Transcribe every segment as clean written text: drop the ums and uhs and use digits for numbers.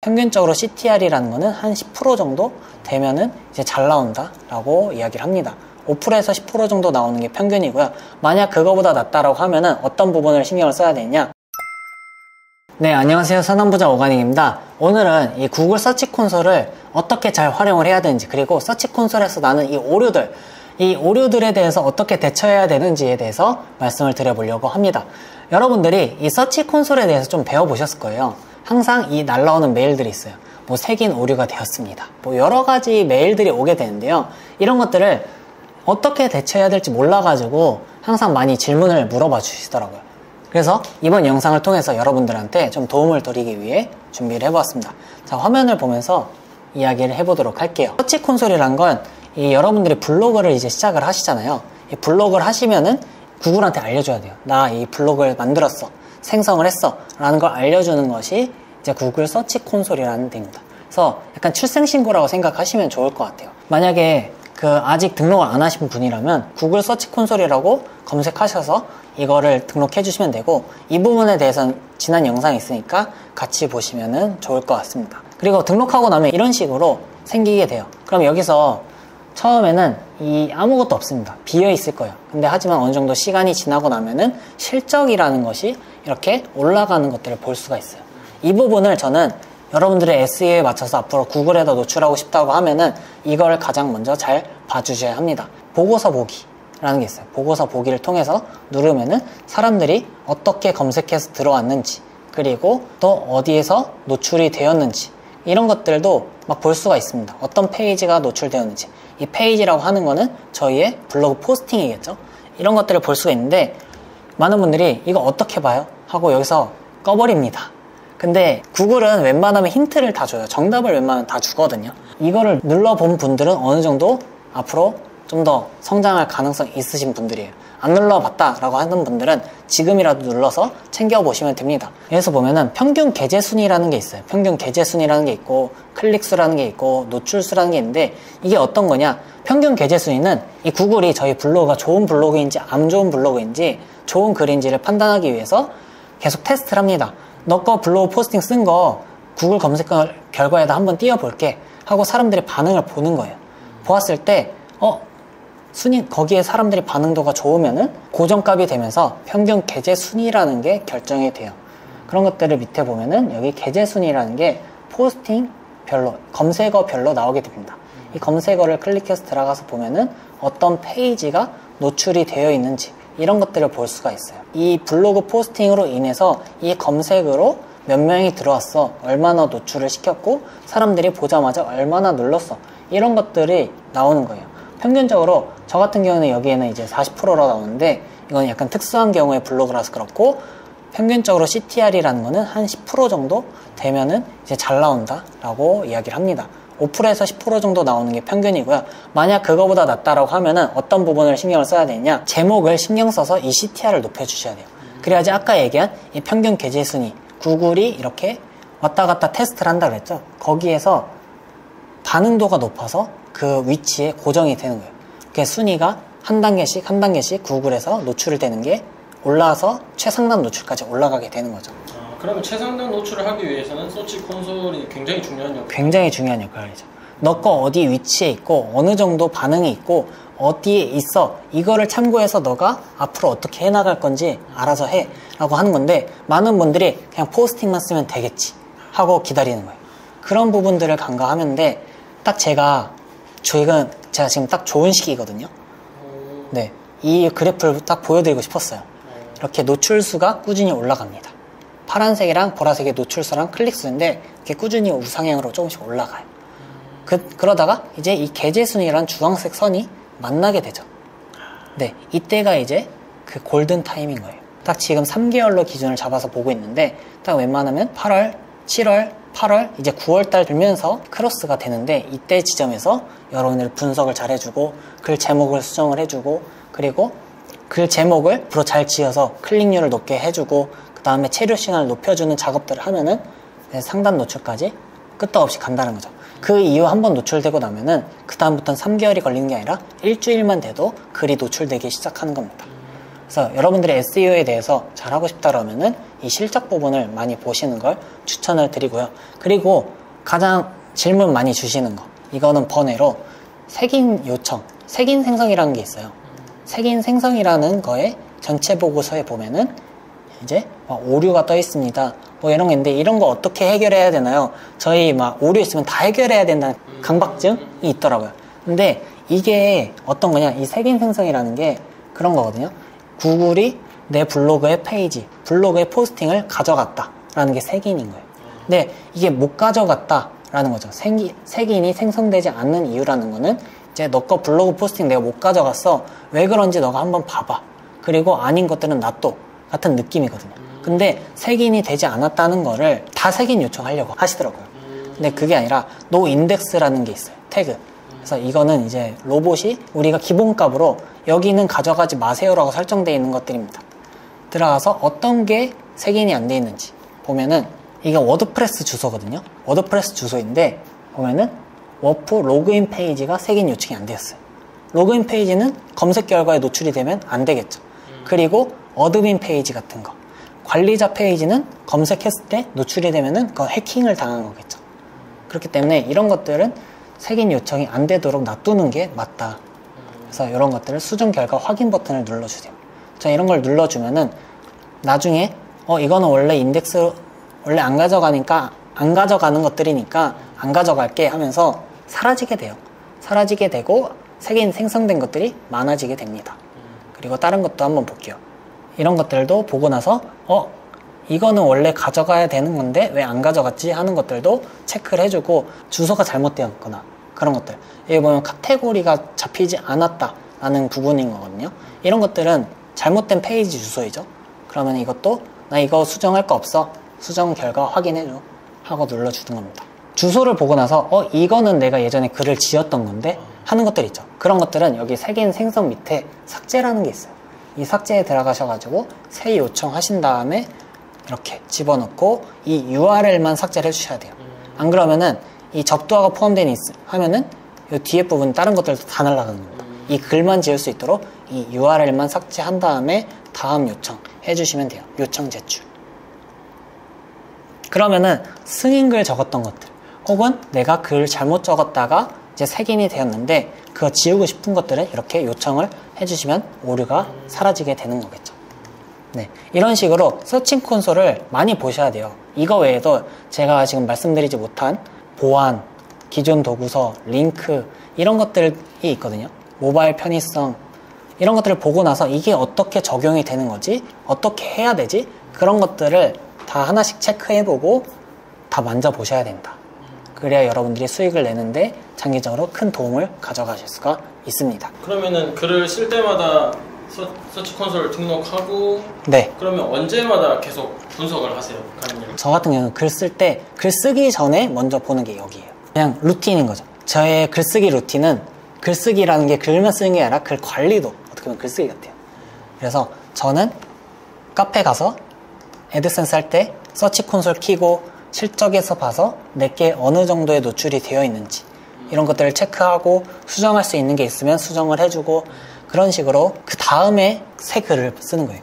평균적으로 CTR이라는 거는 한 10% 정도 되면은 이제 잘 나온다 라고 이야기를 합니다. 5%에서 10% 정도 나오는 게 평균이고요. 만약 그거보다 낮다라고 하면은 어떤 부분을 신경을 써야 되냐? 네, 안녕하세요. 선한부자 오가닉입니다. 오늘은 이 구글 서치 콘솔을 어떻게 잘 활용을 해야 되는지, 그리고 서치 콘솔에서 나는 이 오류들에 대해서 어떻게 대처해야 되는지에 대해서 말씀을 드려보려고 합니다. 여러분들이 이 서치 콘솔에 대해서 좀 배워보셨을 거예요. 항상 이 날라오는 메일들이 있어요. 뭐 색인 오류가 되었습니다. 뭐 여러 가지 메일들이 오게 되는데요. 이런 것들을 어떻게 대처해야 될지 몰라가지고 항상 많이 질문을 물어봐 주시더라고요. 그래서 이번 영상을 통해서 여러분들한테 좀 도움을 드리기 위해 준비를 해보았습니다. 자, 화면을 보면서 이야기를 해보도록 할게요. 서치 콘솔이란 건 이 여러분들이 블로그를 이제 시작을 하시잖아요. 이 블로그를 하시면은 구글한테 알려줘야 돼요. 나 이 블로그를 만들었어, 생성을 했어 라는 걸 알려주는 것이 이제 구글 서치 콘솔이라는 데입니다. 그래서 약간 출생신고라고 생각하시면 좋을 것 같아요. 만약에 아직 등록을 안 하신 분이라면 구글 서치 콘솔이라고 검색하셔서 이거를 등록해 주시면 되고, 이 부분에 대해서는 지난 영상이 있으니까 같이 보시면 좋을 것 같습니다. 그리고 등록하고 나면 이런 식으로 생기게 돼요. 그럼 여기서 처음에는 아무것도 없습니다. 비어 있을 거예요. 근데 하지만 어느 정도 시간이 지나고 나면은 실적이라는 것이 이렇게 올라가는 것들을 볼 수가 있어요. 이 부분을 저는 여러분들의 SEO에 맞춰서 앞으로 구글에다 노출하고 싶다고 하면은 이걸 가장 먼저 잘 봐주셔야 합니다. 보고서 보기라는 게 있어요. 보고서 보기를 통해서 누르면은 사람들이 어떻게 검색해서 들어왔는지, 그리고 또 어디에서 노출이 되었는지, 이런 것들도 막 볼 수가 있습니다. 어떤 페이지가 노출되었는지. 이 페이지라고 하는 거는 저희의 블로그 포스팅이겠죠. 이런 것들을 볼 수가 있는데, 많은 분들이 이거 어떻게 봐요? 하고 여기서 꺼버립니다. 근데 구글은 웬만하면 힌트를 다 줘요. 정답을 웬만하면 다 주거든요. 이거를 눌러본 분들은 어느 정도 앞으로 좀 더 성장할 가능성이 있으신 분들이에요. 안 눌러봤다 라고 하는 분들은 지금이라도 눌러서 챙겨보시면 됩니다. 여기서 보면은 평균 게재 순위라는 게 있어요. 평균 게재 순위라는 게 있고, 클릭수라는 게 있고, 노출수라는 게 있는데, 이게 어떤 거냐? 평균 게재 순위는 이 구글이 저희 블로그가 좋은 블로그인지 안 좋은 블로그인지, 좋은 글인지를 판단하기 위해서 계속 테스트를 합니다. 너 거 블로그 포스팅 쓴 거 구글 검색 결과에다 한번 띄워볼게 하고 사람들이 반응을 보는 거예요. 보았을 때 순위, 거기에 사람들이 반응도가 좋으면은 고정값이 되면서 평균 게재 순위라는 게 결정이 돼요. 그런 것들을 밑에 보면은 여기 게재 순위라는 게 포스팅 별로, 검색어 별로 나오게 됩니다. 이 검색어를 클릭해서 들어가서 보면은 어떤 페이지가 노출이 되어 있는지, 이런 것들을 볼 수가 있어요. 이 블로그 포스팅으로 인해서 이 검색으로 몇 명이 들어왔어, 얼마나 노출을 시켰고, 사람들이 보자마자 얼마나 눌렀어, 이런 것들이 나오는 거예요. 평균적으로 저 같은 경우는 여기에는 이제 40%로 나오는데, 이건 약간 특수한 경우의 블로그라서 그렇고, 평균적으로 CTR이라는 거는 한 10% 정도 되면은 이제 잘 나온다 라고 이야기를 합니다. 5%에서 10% 정도 나오는 게 평균이고요. 만약 그거보다 낮다라고 하면은 어떤 부분을 신경을 써야 되냐? 제목을 신경 써서 이 CTR을 높여주셔야 돼요. 그래야지 아까 얘기한 이 평균 게재 순위, 구글이 이렇게 왔다 갔다 테스트를 한다 그랬죠? 거기에서 반응도가 높아서 그 위치에 고정이 되는 거예요. 그 순위가 한 단계씩 구글에서 노출이 되는 게 올라와서 최상단 노출까지 올라가게 되는 거죠. 그러면 최상단 노출을 하기 위해서는 서치 콘솔이 굉장히 중요한 역할이죠. 너 거 어디 위치에 있고, 어느 정도 반응이 있고, 어디에 있어, 이거를 참고해서 너가 앞으로 어떻게 해나갈 건지 알아서 해 라고 하는 건데, 많은 분들이 그냥 포스팅만 쓰면 되겠지 하고 기다리는 거예요. 그런 부분들을 간과하는데, 딱 제가 지금 딱 좋은 시기거든요. 네, 이 그래프를 딱 보여드리고 싶었어요. 이렇게 노출수가 꾸준히 올라갑니다. 파란색이랑 보라색의 노출수랑 클릭수인데 이렇게 꾸준히 우상향으로 조금씩 올라가요. 그러다가 이제 이 게재 순위랑 주황색 선이 만나게 되죠. 네, 이때가 이제 그 골든 타임인 거예요. 딱 지금 3개월로 기준을 잡아서 보고 있는데, 딱 웬만하면 8월, 7월, 8월, 이제 9월달 들면서 크로스가 되는데, 이때 지점에서 여러분들 분석을 잘 해주고, 글 제목을 수정을 해주고, 그리고 글 제목을 앞으로 잘 지어서 클릭률을 높게 해주고, 그 다음에 체류 시간을 높여주는 작업들을 하면은 상단 노출까지 끝도 없이 간다는 거죠. 그 이후 한번 노출되고 나면은 그 다음부터는 3개월이 걸리는 게 아니라 일주일만 돼도 글이 노출되기 시작하는 겁니다. 그래서 여러분들의 SEO에 대해서 잘하고 싶다 그러면은 이 실적 부분을 많이 보시는 걸 추천을 드리고요. 그리고 가장 질문 많이 주시는 거, 이거는 번외로 색인 요청, 색인 생성이라는 게 있어요. 색인 생성이라는 거에 전체 보고서에 보면은 이제 오류가 떠 있습니다. 뭐 이런 게 있는데 이런 거 어떻게 해결해야 되나요? 저희 막 오류 있으면 다 해결해야 된다는 강박증이 있더라고요. 근데 이게 어떤 거냐? 이 색인 생성이라는 게 그런 거거든요. 구글이 내 블로그의 페이지, 블로그의 포스팅을 가져갔다라는 게 색인인 거예요. 근데 이게 못 가져갔다라는 거죠. 색인이 생성되지 않는 이유라는 거는 이제 너 거 블로그 포스팅 내가 못 가져갔어. 왜 그런지 너가 한번 봐봐. 그리고 아닌 것들은 놔둬. 같은 느낌이거든요. 근데 색인이 되지 않았다는 거를 다 색인 요청하려고 하시더라고요. 근데 그게 아니라 no index라는 게 있어요. 태그. 그래서 이거는 이제 로봇이 우리가 기본값으로 여기는 가져가지 마세요라고 설정되어 있는 것들입니다. 들어가서 어떤 게 색인이 안 돼 있는지 보면은 이게 워드프레스 주소거든요. 워드프레스 주소인데 보면은 워프 로그인 페이지가 색인 요청이 안 되었어요. 로그인 페이지는 검색 결과에 노출이 되면 안 되겠죠. 그리고 어드민 페이지 같은 거, 관리자 페이지는 검색했을 때 노출이 되면은 그건 해킹을 당한 거겠죠. 그렇기 때문에 이런 것들은 색인 요청이 안 되도록 놔두는 게 맞다. 그래서 이런 것들을 수정 결과 확인 버튼을 눌러주세요. 자, 이런 걸 눌러주면은 나중에 이거는 원래 인덱스 원래 안 가져가니까 안 가져가는 것들이니까 안 가져갈게 하면서 사라지게 돼요. 사라지게 되고 색인 생성된 것들이 많아지게 됩니다. 그리고 다른 것도 한번 볼게요. 이런 것들도 보고 나서 이거는 원래 가져가야 되는 건데 왜 안 가져갔지 하는 것들도 체크를 해주고 주소가 잘못되었거나 그런 것들, 여기 보면 카테고리가 잡히지 않았다라는 부분인 거거든요. 이런 것들은 잘못된 페이지 주소이죠. 그러면 이것도 나 이거 수정할 거 없어, 수정 결과 확인해줘 하고 눌러주는 겁니다. 주소를 보고 나서 이거는 내가 예전에 글을 지었던 건데 하는 것들 있죠. 그런 것들은 여기 색인 생성 밑에 삭제라는 게 있어요. 이 삭제에 들어가셔가지고 새 요청 하신 다음에 이렇게 집어넣고 이 URL만 삭제를 해주셔야 돼요. 안 그러면은 이 접두화가 포함된 하면은 이 뒤에 부분 다른 것들도 다 날아가는 겁니다. 이 글만 지을 수 있도록 이 URL만 삭제한 다음에 다음 요청 해주시면 돼요. 요청 제출. 그러면은 승인글 적었던 것들 혹은 내가 글 잘못 적었다가 이제 색인이 되었는데 그거 지우고 싶은 것들은 이렇게 요청을 해주시면 오류가 사라지게 되는 거겠죠. 네, 이런 식으로 서칭 콘솔을 많이 보셔야 돼요. 이거 외에도 제가 지금 말씀드리지 못한 보안, 기존 도구서, 링크 이런 것들이 있거든요. 모바일 편의성 이런 것들을 보고 나서 이게 어떻게 적용이 되는 거지? 어떻게 해야 되지? 그런 것들을 다 하나씩 체크해보고 다 만져보셔야 된다. 그래야 여러분들이 수익을 내는데 장기적으로 큰 도움을 가져가실 수가 있습니다. 그러면은 글을 쓸 때마다 서치 콘솔 등록하고 네. 그러면 언제마다 계속 분석을 하세요? 저 같은 경우는 글 쓸 때 글 쓰기 전에 먼저 보는 게 여기예요. 그냥 루틴인 거죠. 저의 글쓰기 루틴은 글쓰기라는 게 글만 쓰는 게 아니라 글 관리도 어떻게 보면 글쓰기 같아요. 그래서 저는 카페 가서 애드센스 할 때 서치 콘솔 키고 실적에서 봐서 내게 어느 정도의 노출이 되어 있는지 이런 것들을 체크하고 수정할 수 있는 게 있으면 수정을 해주고 그런 식으로 그 다음에 새 글을 쓰는 거예요.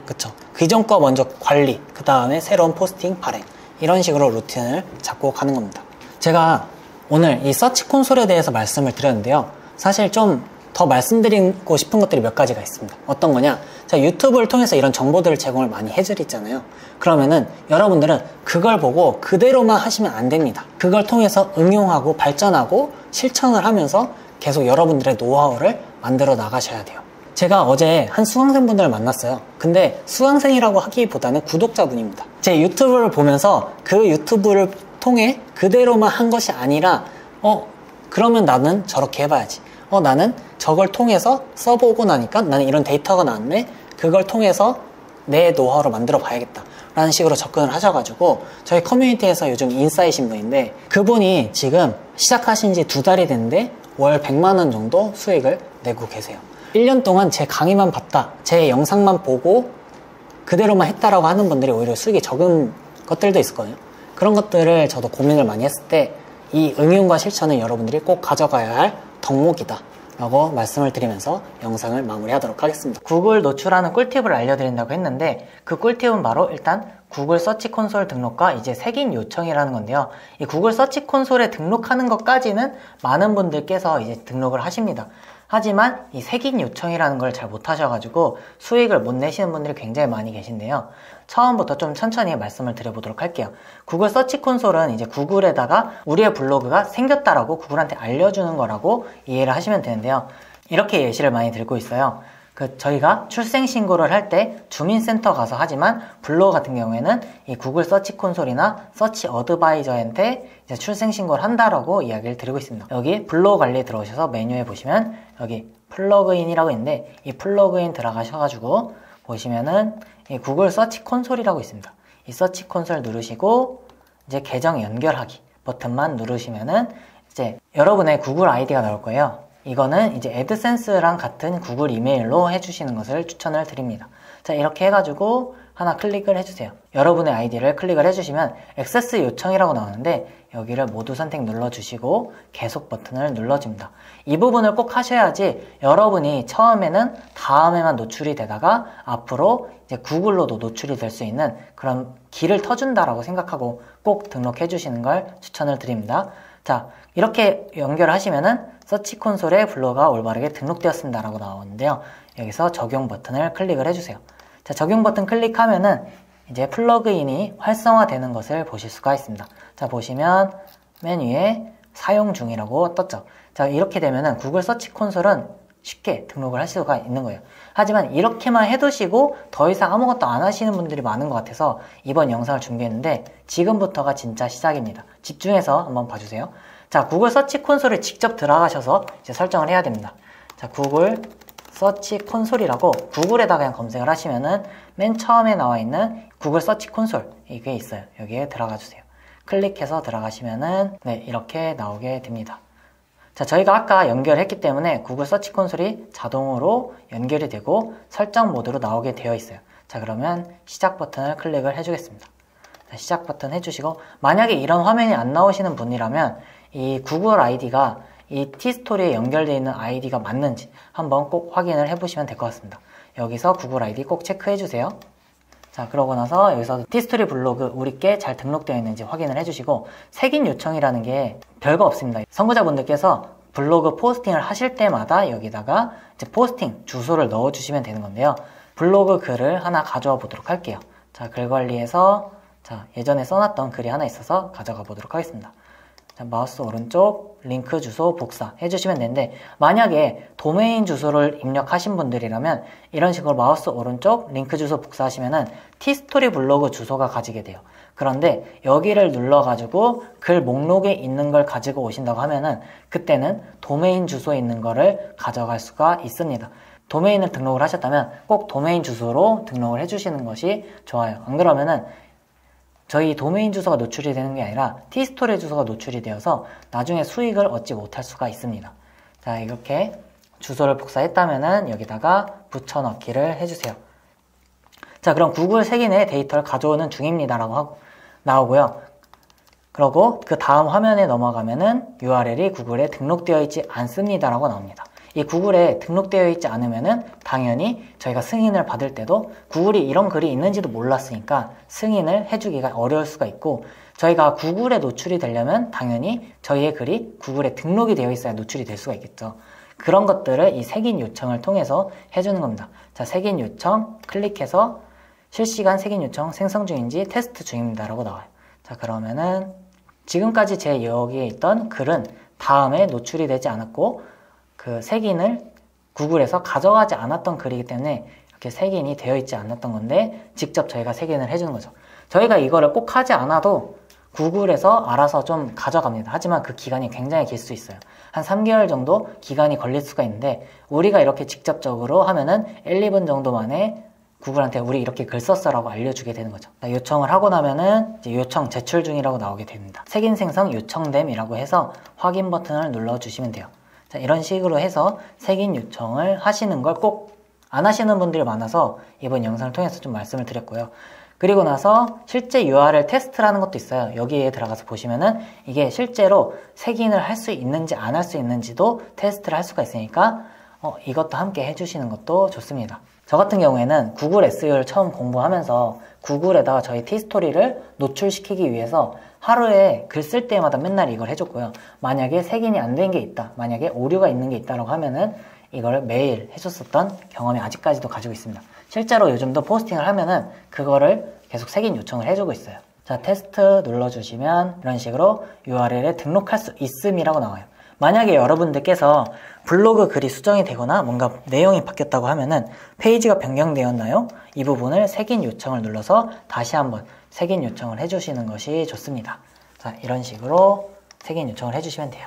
그쵸? 그 전 거 먼저 관리, 그 다음에 새로운 포스팅 발행 이런 식으로 루틴을 잡고 가는 겁니다. 제가 오늘 이 서치 콘솔에 대해서 말씀을 드렸는데요. 사실 좀 더 말씀드리고 싶은 것들이 몇 가지가 있습니다. 어떤 거냐? 제가 유튜브를 통해서 이런 정보들을 제공을 많이 해드리잖아요. 그러면은 여러분들은 그걸 보고 그대로만 하시면 안 됩니다. 그걸 통해서 응용하고 발전하고 실천을 하면서 계속 여러분들의 노하우를 만들어 나가셔야 돼요. 제가 어제 한 수강생분들을 만났어요. 근데 수강생이라고 하기보다는 구독자분입니다. 제 유튜브를 보면서 그 유튜브를 통해 그대로만 한 것이 아니라 그러면 나는 저렇게 해봐야지. 나는 저걸 통해서 써보고 나니까 나는 이런 데이터가 나왔네. 그걸 통해서 내 노하우를 만들어 봐야겠다 라는 식으로 접근을 하셔가지고 저희 커뮤니티에서 요즘 인싸이신 분인데 그분이 지금 시작하신 지 2달이 됐는데 월 100만원 정도 수익을 내고 계세요. 1년 동안 제 강의만 봤다, 제 영상만 보고 그대로만 했다라고 하는 분들이 오히려 수익이 적은 것들도 있었거든요. 그런 것들을 저도 고민을 많이 했을 때 이 응용과 실천은 여러분들이 꼭 가져가야 할 덕목이다 라고 말씀을 드리면서 영상을 마무리하도록 하겠습니다. 구글 노출하는 꿀팁을 알려드린다고 했는데 그 꿀팁은 바로 일단 구글 서치 콘솔 등록과 이제 색인 요청이라는 건데요. 이 구글 서치 콘솔에 등록하는 것까지는 많은 분들께서 이제 등록을 하십니다. 하지만 이 색인 요청이라는 걸 잘 못하셔가지고 수익을 못 내시는 분들이 굉장히 많이 계신데요. 처음부터 좀 천천히 말씀을 드려보도록 할게요. 구글 서치 콘솔은 이제 구글에다가 우리의 블로그가 생겼다라고 구글한테 알려주는 거라고 이해를 하시면 되는데요. 이렇게 예시를 많이 들고 있어요. 저희가 출생신고를 할 때 주민센터 가서 하지만 블로그 같은 경우에는 이 구글 서치 콘솔이나 서치 어드바이저한테 이제 출생신고를 한다라고 이야기를 드리고 있습니다. 여기 블로그 관리 들어오셔서 메뉴에 보시면 여기 플러그인이라고 있는데 이 플러그인 들어가셔가지고 보시면은 이 구글 서치 콘솔이라고 있습니다. 이 서치 콘솔 누르시고 이제 계정 연결하기 버튼만 누르시면은 이제 여러분의 구글 아이디가 나올 거예요. 이거는 이제 애드센스랑 같은 구글 이메일로 해주시는 것을 추천을 드립니다. 자, 이렇게 해가지고 하나 클릭을 해주세요. 여러분의 아이디를 클릭을 해주시면 액세스 요청이라고 나오는데 여기를 모두 선택 눌러주시고 계속 버튼을 눌러줍니다. 이 부분을 꼭 하셔야지 여러분이 처음에는 다음에만 노출이 되다가 앞으로 이제 구글로도 노출이 될 수 있는 그런 길을 터준다라고 생각하고 꼭 등록해 주시는 걸 추천을 드립니다. 자, 이렇게 연결하시면은 서치 콘솔에 블로그가 올바르게 등록되었습니다 라고 나오는데요. 여기서 적용 버튼을 클릭을 해주세요. 자, 적용 버튼 클릭하면은 이제 플러그인이 활성화되는 것을 보실 수가 있습니다. 자, 보시면 맨 위에 사용 중이라고 떴죠. 자, 이렇게 되면은 구글 서치 콘솔은 쉽게 등록을 할 수가 있는 거예요. 하지만 이렇게만 해두시고 더 이상 아무것도 안 하시는 분들이 많은 것 같아서 이번 영상을 준비했는데 지금부터가 진짜 시작입니다. 집중해서 한번 봐주세요. 자, 구글 서치 콘솔에 직접 들어가셔서 이제 설정을 해야 됩니다. 자, 구글 서치 콘솔이라고 구글에다 그냥 검색을 하시면은 맨 처음에 나와 있는 구글 서치 콘솔 이게 있어요. 여기에 들어가 주세요. 클릭해서 들어가시면은 네, 이렇게 나오게 됩니다. 자, 저희가 아까 연결했기 때문에 구글 서치 콘솔이 자동으로 연결이 되고 설정 모드로 나오게 되어 있어요. 자, 그러면 시작 버튼을 클릭을 해주겠습니다. 자, 시작 버튼 해주시고 만약에 이런 화면이 안 나오시는 분이라면 이 구글 아이디가 이 티스토리에 연결되어 있는 아이디가 맞는지 한번 꼭 확인을 해보시면 될 것 같습니다. 여기서 구글 아이디 꼭 체크해 주세요. 자, 그러고 나서 여기서 티스토리 블로그 우리께 잘 등록되어 있는지 확인을 해주시고 색인 요청이라는 게 별거 없습니다. 선구자분들께서 블로그 포스팅을 하실 때마다 여기다가 이제 포스팅 주소를 넣어주시면 되는 건데요. 블로그 글을 하나 가져와 보도록 할게요. 자, 글 관리에서 자, 예전에 써놨던 글이 하나 있어서 가져가 보도록 하겠습니다. 자, 마우스 오른쪽 링크 주소 복사 해주시면 되는데 만약에 도메인 주소를 입력하신 분들이라면 이런 식으로 마우스 오른쪽 링크 주소 복사하시면은 티스토리 블로그 주소가 가지게 돼요. 그런데 여기를 눌러가지고 글 목록에 있는 걸 가지고 오신다고 하면은 그때는 도메인 주소에 있는 거를 가져갈 수가 있습니다. 도메인을 등록을 하셨다면 꼭 도메인 주소로 등록을 해주시는 것이 좋아요. 안 그러면은 저희 도메인 주소가 노출이 되는 게 아니라 티스토리 주소가 노출이 되어서 나중에 수익을 얻지 못할 수가 있습니다. 자, 이렇게 주소를 복사했다면은 여기다가 붙여넣기를 해주세요. 자, 그럼 구글 색인의 데이터를 가져오는 중입니다라고 하고 나오고요. 그러고 그 다음 화면에 넘어가면은 URL이 구글에 등록되어 있지 않습니다라고 나옵니다. 이 구글에 등록되어 있지 않으면은 당연히 저희가 승인을 받을 때도 구글이 이런 글이 있는지도 몰랐으니까 승인을 해주기가 어려울 수가 있고 저희가 구글에 노출이 되려면 당연히 저희의 글이 구글에 등록이 되어 있어야 노출이 될 수가 있겠죠. 그런 것들을 이 색인 요청을 통해서 해주는 겁니다. 자, 색인 요청 클릭해서 실시간 색인 요청 생성 중인지 테스트 중입니다 라고 나와요. 자, 그러면은 지금까지 제 여기에 있던 글은 다음에 노출이 되지 않았고 그 색인을 구글에서 가져가지 않았던 글이기 때문에 이렇게 색인이 되어 있지 않았던 건데 직접 저희가 색인을 해주는 거죠. 저희가 이거를 꼭 하지 않아도 구글에서 알아서 좀 가져갑니다. 하지만 그 기간이 굉장히 길 수 있어요. 한 3개월 정도 기간이 걸릴 수가 있는데 우리가 이렇게 직접적으로 하면은 1, 2분 정도 만에 구글한테 우리 이렇게 글 썼어 라고 알려주게 되는 거죠. 요청을 하고 나면은 이제 요청 제출 중이라고 나오게 됩니다. 색인 생성 요청됨이라고 해서 확인 버튼을 눌러주시면 돼요. 자, 이런 식으로 해서 색인 요청을 하시는 걸 꼭 안 하시는 분들이 많아서 이번 영상을 통해서 좀 말씀을 드렸고요. 그리고 나서 실제 URL 테스트라는 것도 있어요. 여기에 들어가서 보시면은 이게 실제로 색인을 할 수 있는지 안 할 수 있는지도 테스트를 할 수가 있으니까 이것도 함께 해주시는 것도 좋습니다. 저 같은 경우에는 구글 SEO를 처음 공부하면서 구글에다가 저희 티스토리를 노출시키기 위해서 하루에 글 쓸 때마다 맨날 이걸 해줬고요. 만약에 색인이 안 된 게 있다, 만약에 오류가 있는 게 있다라고 하면은 이걸 매일 해줬었던 경험이 아직까지도 가지고 있습니다. 실제로 요즘도 포스팅을 하면은 그거를 계속 색인 요청을 해주고 있어요. 자, 테스트 눌러주시면 이런 식으로 URL에 등록할 수 있음이라고 나와요. 만약에 여러분들께서 블로그 글이 수정이 되거나 뭔가 내용이 바뀌었다고 하면은 페이지가 변경되었나요? 이 부분을 색인 요청을 눌러서 다시 한번 색인 요청을 해주시는 것이 좋습니다. 자, 이런 식으로 색인 요청을 해주시면 돼요.